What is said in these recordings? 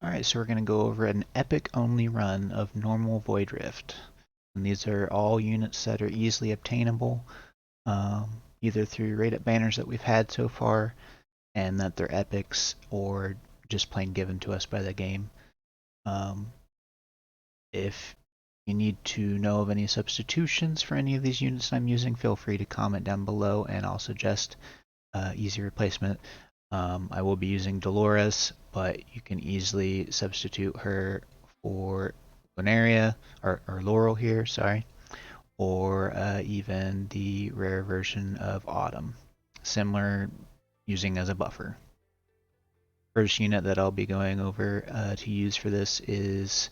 Alright, so we're going to go over an epic only run of normal Void Rift. And these are all units that are easily obtainable, either through raid up banners that we've had so far, and that they're epics, or just plain given to us by the game. If you need to know of any substitutions for any of these units I'm using, feel free to comment down below and I'll suggest easy replacement. I will be using Dolores, but you can easily substitute her for Lunaria, or Laurel here, sorry, or even the rare version of Autumn, similar, using as a buffer. First unit that I'll be going over to use for this is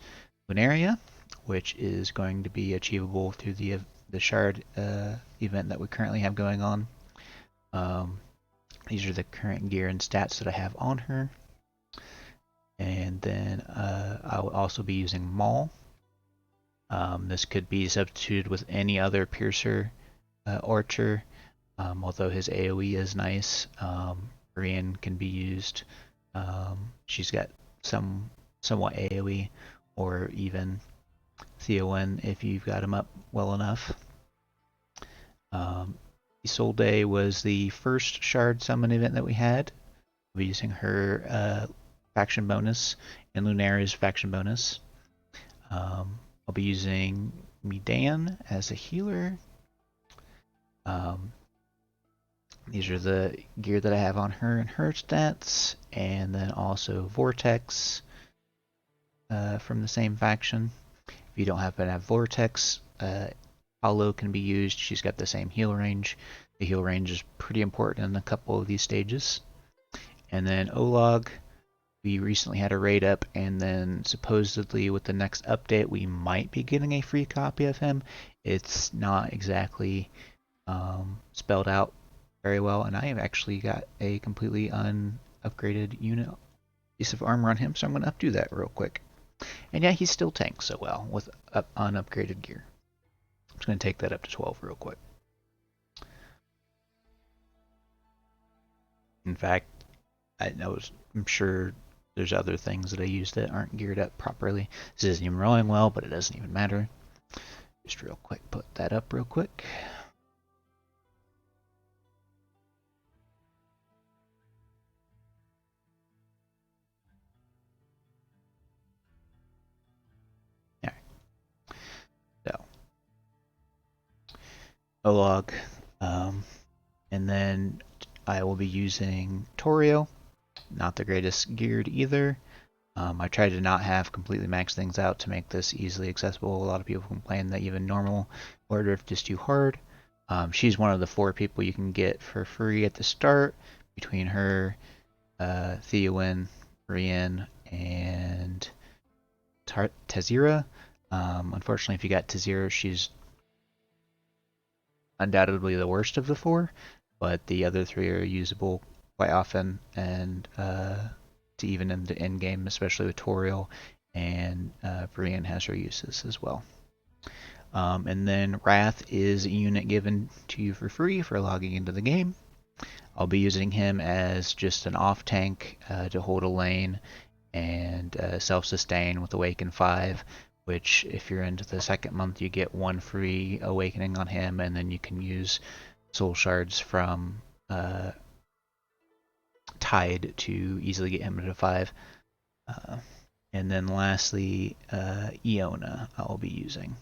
Lunaria, which is going to be achievable through the Shard event that we currently have going on. These are the current gear and stats that I have on her. And then I will also be using Maul. This could be substituted with any other Piercer Archer, although his AoE is nice. Brienne can be used. She's got somewhat AoE, or even Theowen if you've got him up well enough. Isolde was the first Shard summon event that we had. We'll be using her faction bonus and Lunaria's faction bonus. I'll be using Midan as a healer. These are the gear that I have on her and her stats, and then also Vortex from the same faction. If you don't happen to have Vortex, Hollow can be used. She's got the same heal range. The heal range is pretty important in a couple of these stages. And then Olog, we recently had a raid up, and then supposedly with the next update we might be getting a free copy of him. It's not exactly spelled out very well, and I have actually got a completely unupgraded unit piece of armor on him, so I'm going to updo that real quick. And yeah, he still tanks so well with unupgraded gear. I'm just going to take that up to 12 real quick. In fact, I'm sure there's other things that I use that aren't geared up properly. This isn't even rolling well, but it doesn't even matter. Just real quick, put that up real quick. Alright. So, Olog. And then I will be using Torio. Not the greatest geared either. I tried to not have completely maxed things out to make this easily accessible. A lot of people complain that even normal Void Rift is too hard. She's one of the 4 people you can get for free at the start, between her, Theowen, Brienne, and Tazira. Unfortunately, if you got Tazira, she's undoubtedly the worst of the 4, but the other 3 are usable quite often, and to even in the end game, especially with Toriel, and Brienne has her uses as well. And then Wrath is a unit given to you for free for logging into the game. I'll be using him as just an off tank to hold a lane and self-sustain with Awaken 5, which if you're into the second month you get 1 free awakening on him, and then you can use soul shards from Tide to easily get him to 5. And then lastly, Iona I'll be using.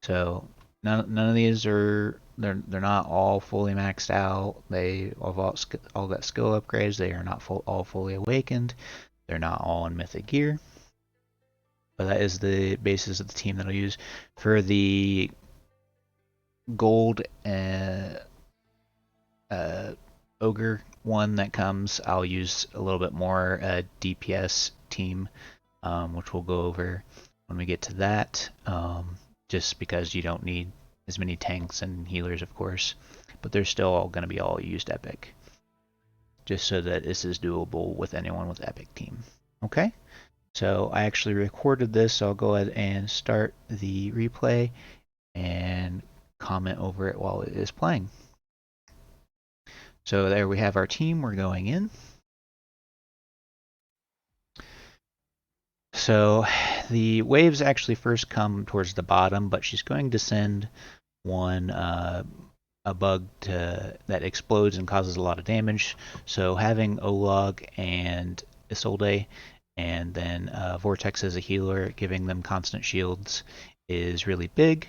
So none of these are, they're not all fully maxed out. They have all got skill upgrades. They are not all fully awakened. They're not all in mythic gear. But that is the basis of the team that I'll use. For the gold ogre one that comes, I'll use a little bit more DPS team, which we'll go over when we get to that, just because you don't need as many tanks and healers, of course, but they're still all going to be all used epic, just so that this is doable with anyone with epic team. Okay, so I actually recorded this, so I'll go ahead and start the replay and comment over it while it is playing. So there we have our team. We're going in. So the waves actually first come towards the bottom, but she's going to send one a bug that explodes and causes a lot of damage. So having Olog and Isolde and then Vortex as a healer, giving them constant shields is really big.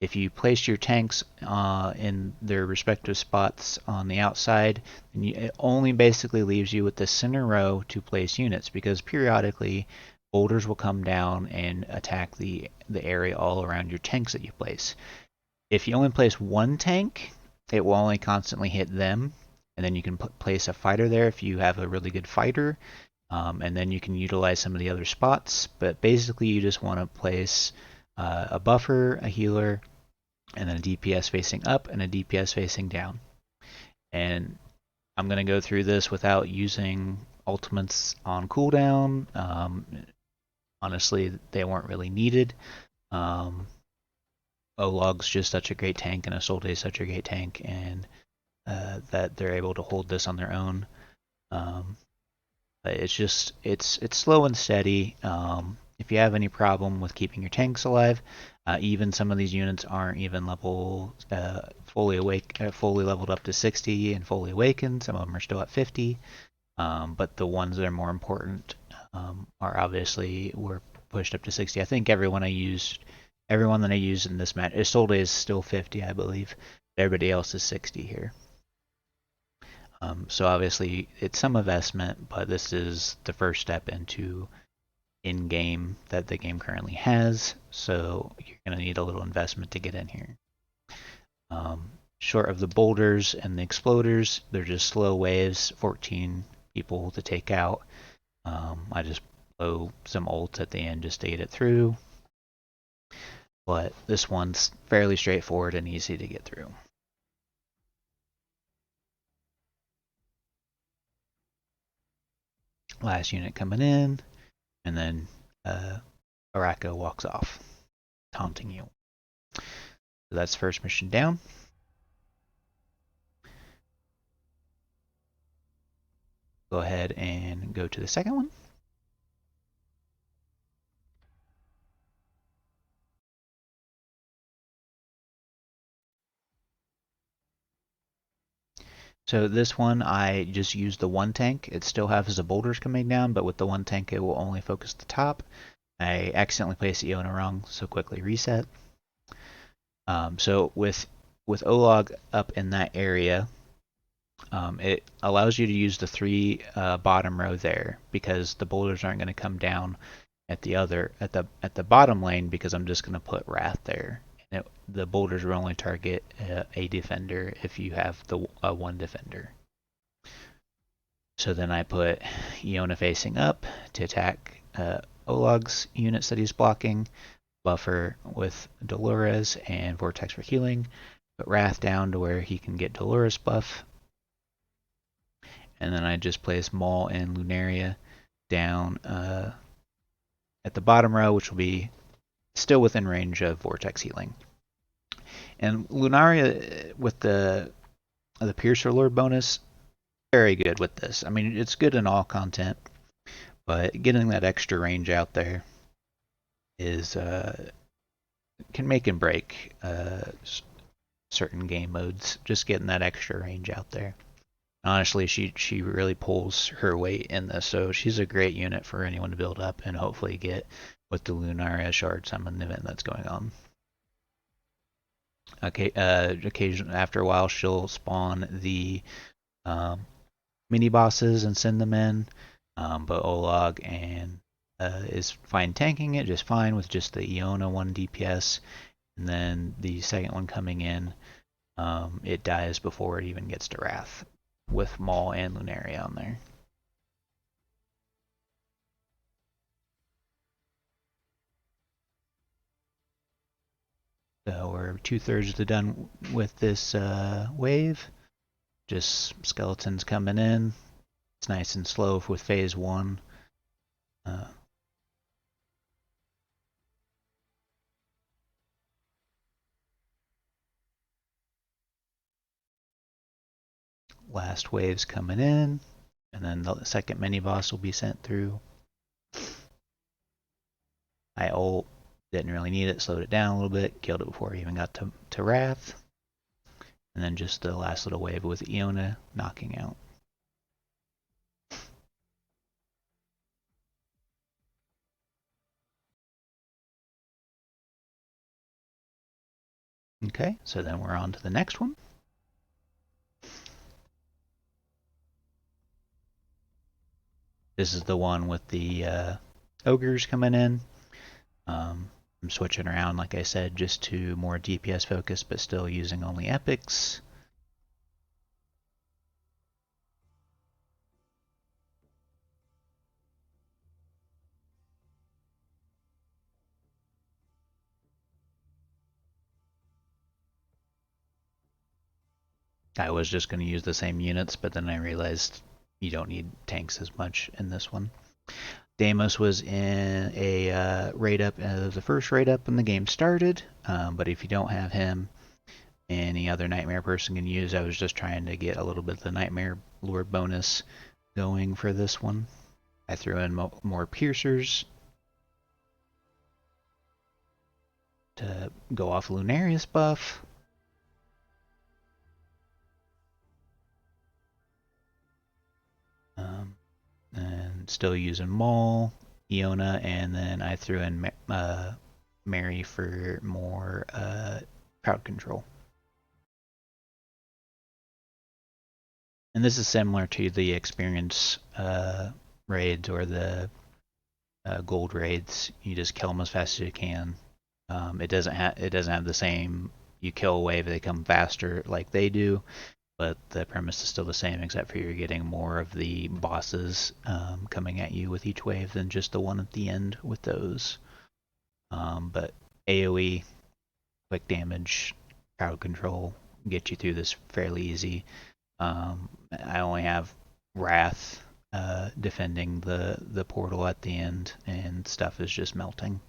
If you place your tanks in their respective spots on the outside, then it only basically leaves you with the center row to place units, because periodically boulders will come down and attack the area all around your tanks that you place. If you only place one tank, it will only constantly hit them, and then you can place a fighter there if you have a really good fighter, and then you can utilize some of the other spots. But basically, you just want to place a buffer, a healer, and then a DPS facing up and a DPS facing down. And I'm going to go through this without using ultimates on cooldown. Honestly, they weren't really needed. Olog's just such a great tank, and Isolde is such a great tank, and that they're able to hold this on their own. But it's slow and steady. If you have any problem with keeping your tanks alive, even some of these units aren't even fully leveled up to 60 and fully awakened. Some of them are still at 50. But the ones that are more important are obviously were pushed up to 60. I think everyone that I used in this match, Isolde is still 50, I believe. Everybody else is 60 here. So obviously it's some investment, but this is the first step into in-game that the game currently has. So you're going to need a little investment to get in here. Short of the boulders and the exploders, they're just slow waves, 14 people to take out. I just blow some ults at the end just to get it through. But this one's fairly straightforward and easy to get through. Last unit coming in, and then Arako walks off, taunting you. So that's first mission down. Go ahead and go to the second one. So this one, I just used the one tank. It still has the boulders coming down, but with the one tank, it will only focus the top. I accidentally placed Iona wrong, so quickly reset. So with Olog up in that area, it allows you to use the 3 bottom row there, because the boulders aren't going to come down at the bottom lane, because I'm just going to put Wrath there. And the boulders will only target a defender if you have the one defender. So then I put Iona facing up to attack Olog's units that he's blocking, buffer with Dolores and Vortex for healing, put Wrath down to where he can get Dolores buff, and then I just place Maul and Lunaria down at the bottom row, which will be still within range of Vortex healing. And Lunaria with the Piercer Lord bonus, very good with this. I mean, it's good in all content, but getting that extra range out there is can make and break certain game modes. Just getting that extra range out there. Honestly, she really pulls her weight in this, so she's a great unit for anyone to build up and hopefully get with the Lunaria Shard Summon event that's going on. Okay, occasionally after a while she'll spawn the mini bosses and send them in, but Olog and is fine tanking it just fine with just the Iona 1 DPS, and then the second one coming in, it dies before it even gets to Wrath, with Maul and Lunaria on there. So we're 2/3 of the done with this wave. Just skeletons coming in. It's nice and slow with phase 1. Last wave's coming in, and then the second mini boss will be sent through. I ult, didn't really need it, slowed it down a little bit, killed it before I even got to Wrath. And then just the last little wave with Iona knocking out. Okay, so then we're on to the next one. This is the one with the ogres coming in. I'm switching around, like I said, just to more DPS focus, but still using only epics. I was just going to use the same units, but then I realized you don't need tanks as much in this one. Deimos was in a raid up, the first raid up when the game started, but if you don't have him, any other Nightmare person can use. I was just trying to get a little bit of the Nightmare Lord bonus going for this one. I threw in more piercers to go off Lunarius buff. And still using Maul, Iona, and then I threw in Mary for more crowd control. And this is similar to the experience raids or the gold raids. You just kill them as fast as you can. It doesn't have the same. You kill a wave, they come faster like they do, but the premise is still the same, except for you're getting more of the bosses coming at you with each wave than just the one at the end with those. But AoE, quick damage, crowd control get you through this fairly easy. I only have Wrath defending the portal at the end, and stuff is just melting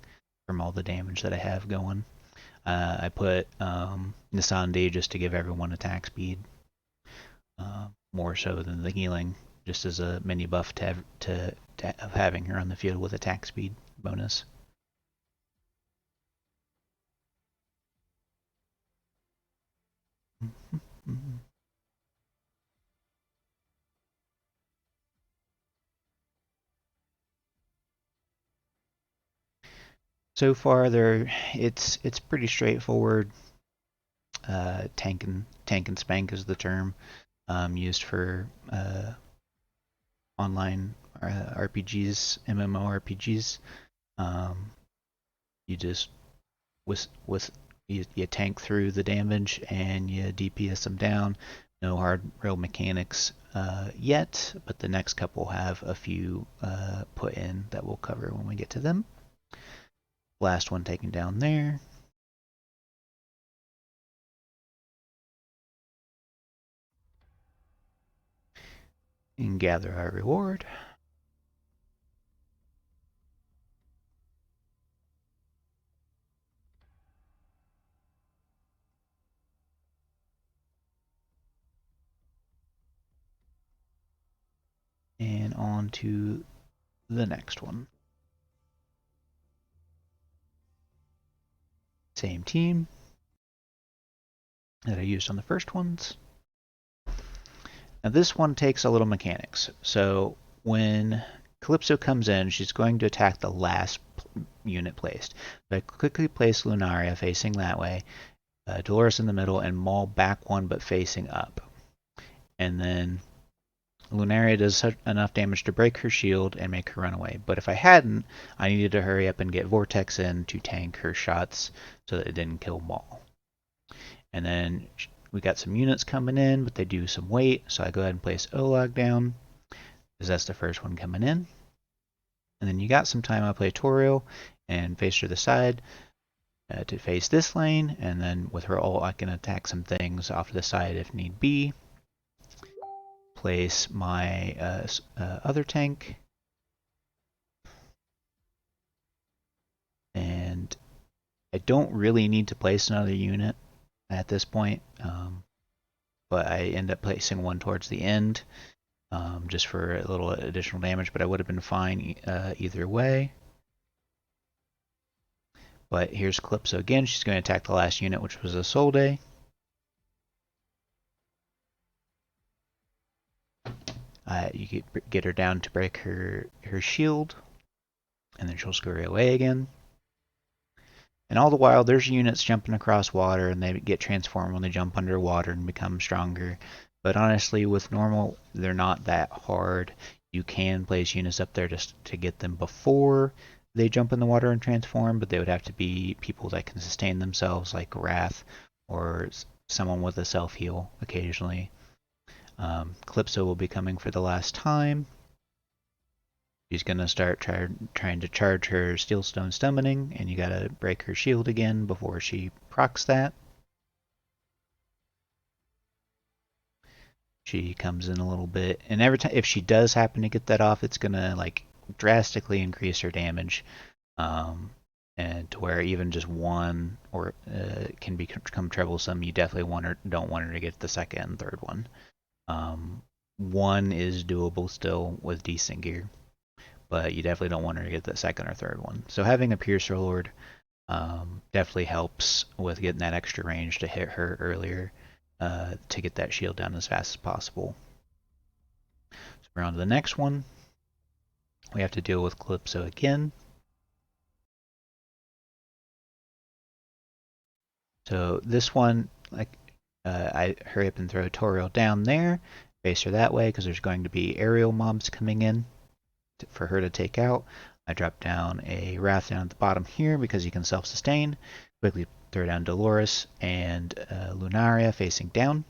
from all the damage that I have going. I put Nisandi just to give everyone attack speed, more so than the healing, just as a mini buff to having her on the field with attack speed bonus. So far, it's pretty straightforward. Tank and spank is the term used for online RPGs, MMORPGs. You just you tank through the damage and you DPS them down. No hard real mechanics yet, but the next couple have a few put in that we'll cover when we get to them. Last one taken down there. And gather our reward. And on to the next one. Same team that I used on the first ones. Now this one takes a little mechanics. So when Calypso comes in, she's going to attack the last unit placed. So I quickly place Lunaria facing that way, Dolores in the middle, and Maul back one but facing up. And then Lunaria does enough damage to break her shield and make her run away. But if I hadn't, I needed to hurry up and get Vortex in to tank her shots so that it didn't kill Maul. And then we got some units coming in, but they do some weight, so I go ahead and place Olag down, because that's the first one coming in. And then you got some time, I play Toriel and face to the side to face this lane, and then with her ult I can attack some things off to the side if need be. Place my other tank, and I don't really need to place another unit at this point, but I end up placing one towards the end just for a little additional damage, but I would have been fine either way. But here's Calypso again. She's going to attack the last unit, which was Isolde. You get her down to break her shield, and then she'll scurry away again. And all the while, there's units jumping across water, and they get transformed when they jump underwater and become stronger. But honestly, with normal, they're not that hard. You can place units up there just to get them before they jump in the water and transform, but they would have to be people that can sustain themselves, like Wrath or someone with a self-heal occasionally. Calypso will be coming for the last time. She's going to start trying to charge her Steelstone Summoning, and you got to break her shield again before she procs that. She comes in a little bit, and every time if she does happen to get that off, it's going to like drastically increase her damage, and to where even just one or can become troublesome. You definitely don't want her to get the second and third one. One is doable still with decent gear, but you definitely don't want her to get the second or third one. So having a Piercer Lord definitely helps with getting that extra range to hit her earlier to get that shield down as fast as possible. So we're on to the next one. We have to deal with Calypso again. So this one, I hurry up and throw Toriel down there, face her that way because there's going to be aerial mobs coming in for her to take out. I drop down a Wrath down at the bottom here because you can self-sustain. Quickly throw down Dolores and Lunaria facing down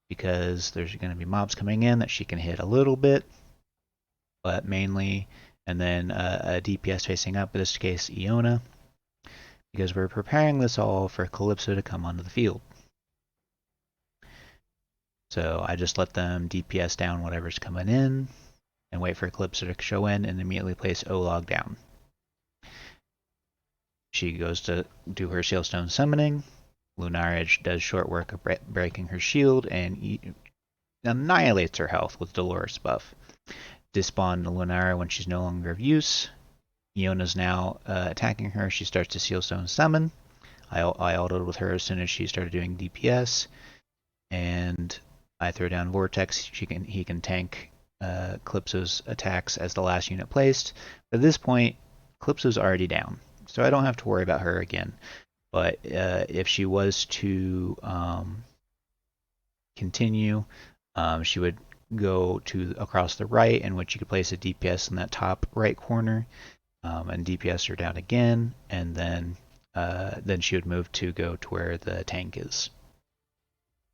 because there's going to be mobs coming in that she can hit a little bit, but mainly, and then a DPS facing up, in this case Iona, because we're preparing this all for Calypso to come onto the field. So I just let them DPS down whatever's coming in and wait for Calypso to show in and immediately place Olog down. She goes to do her Steelstone Summoning. Lunaria does short work of breaking her shield and annihilates her health with Dolores buff. Dispawn Lunaria when she's no longer of use. Iona's now attacking her. She starts to Steelstone Summon. I ulted with her as soon as she started doing DPS, and I throw down Vortex. He can tank Calypso's attacks as the last unit placed. But at this point, Calypso's already down, so I don't have to worry about her again. But if she was to continue, she would go to across the right, in which you could place a DPS in that top right corner, and DPS her down again, and then she would move to go to where the tank is.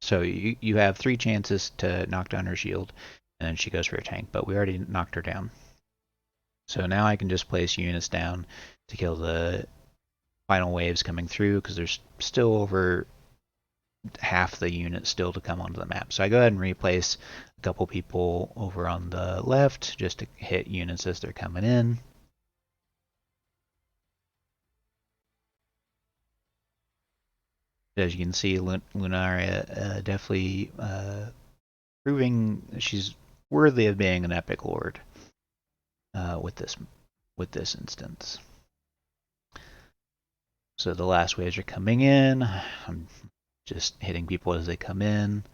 So you have 3 chances to knock down her shield, and then she goes for a tank, but we already knocked her down. So now I can just place units down to kill the final waves coming through, because there's still over half the units still to come onto the map. So I go ahead and replace a couple people over on the left just to hit units as they're coming in. As you can see, Lunaria definitely proving she's worthy of being an epic lord with this instance. So the last waves are coming in. I'm just hitting people as they come in.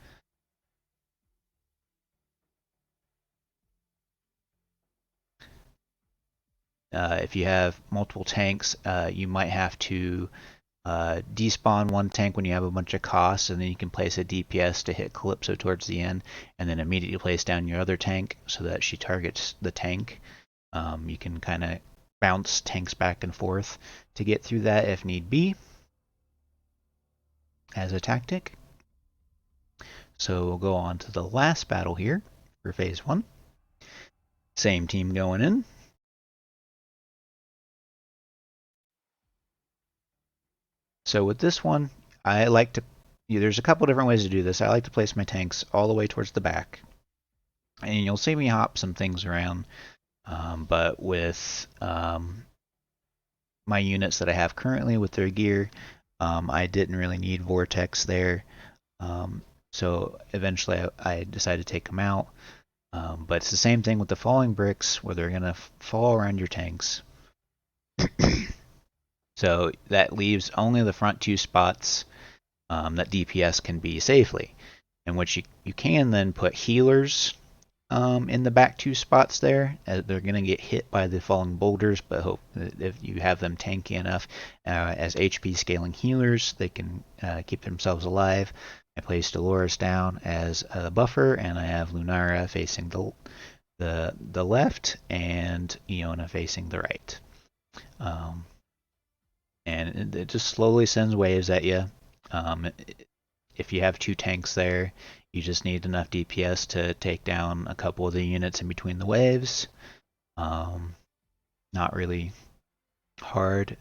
If you have multiple tanks, you might have to despawn one tank when you have a bunch of costs, and then you can place a DPS to hit Calypso towards the end, and then immediately place down your other tank so that she targets the tank. You can kind of bounce tanks back and forth to get through that if need be as a tactic. So we'll go on to the last battle here for phase 1. Same team going in. So with this one, I like to, there's a couple different ways to do this. I like to place my tanks all the way towards the back. And you'll see me hop some things around. But with my units that I have currently with their gear, I didn't really need Vortex there. So eventually I decided to take them out. But it's the same thing with the falling bricks, where they're going to fall around your tanks. So that leaves only the front 2 spots that DPS can be safely, in which you can then put healers in the back 2 spots there. They're going to get hit by the falling boulders, but hope if you have them tanky enough as HP scaling healers, they can keep themselves alive. I place Dolores down as a buffer, and I have Lunara facing the left and Iona facing the right. And it just slowly sends waves at you. If you have 2 tanks there, you just need enough DPS to take down a couple of the units in between the waves. Not really hard.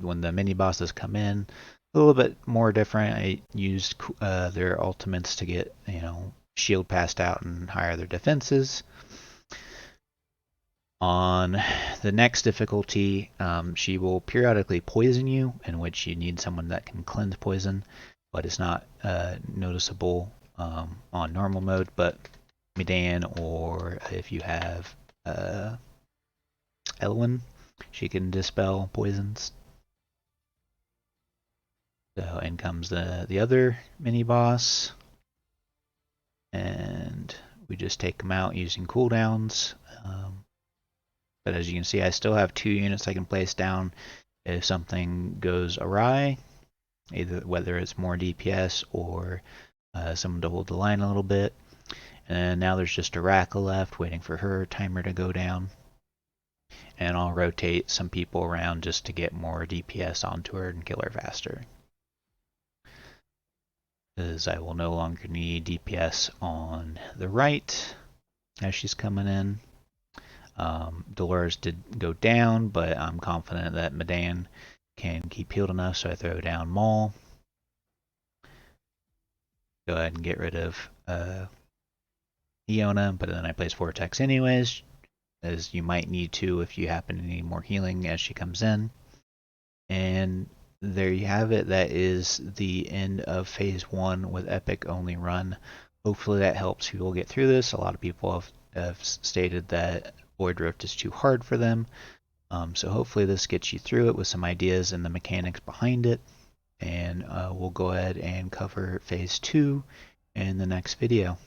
When the mini bosses come in, a little bit more different. I used their ultimates to get shield passed out and higher their defenses. On the next difficulty, she will periodically poison you, in which you need someone that can cleanse poison, but it's not noticeable on normal mode. But Medan, or if you have Elwyn, she can dispel poisons. So in comes the other mini boss, and we just take them out using cooldowns. But as you can see, I still have 2 units I can place down if something goes awry, either whether it's more DPS or someone to hold the line a little bit. And now there's just Araka left, waiting for her timer to go down. And I'll rotate some people around just to get more DPS onto her and kill her faster. Because I will no longer need DPS on the right as she's coming in. Dolores did go down, but I'm confident that Medan can keep healed enough, so I throw down Maul. Go ahead and get rid of Iona, but then I place Vortex anyways, as you might need to if you happen to need more healing as she comes in. And there you have it. That is the end of Phase 1 with Epic only run. Hopefully that helps people get through this. A lot of people have stated that Void Rift is too hard for them. So hopefully this gets you through it with some ideas and the mechanics behind it. And we'll go ahead and cover Phase 2 in the next video.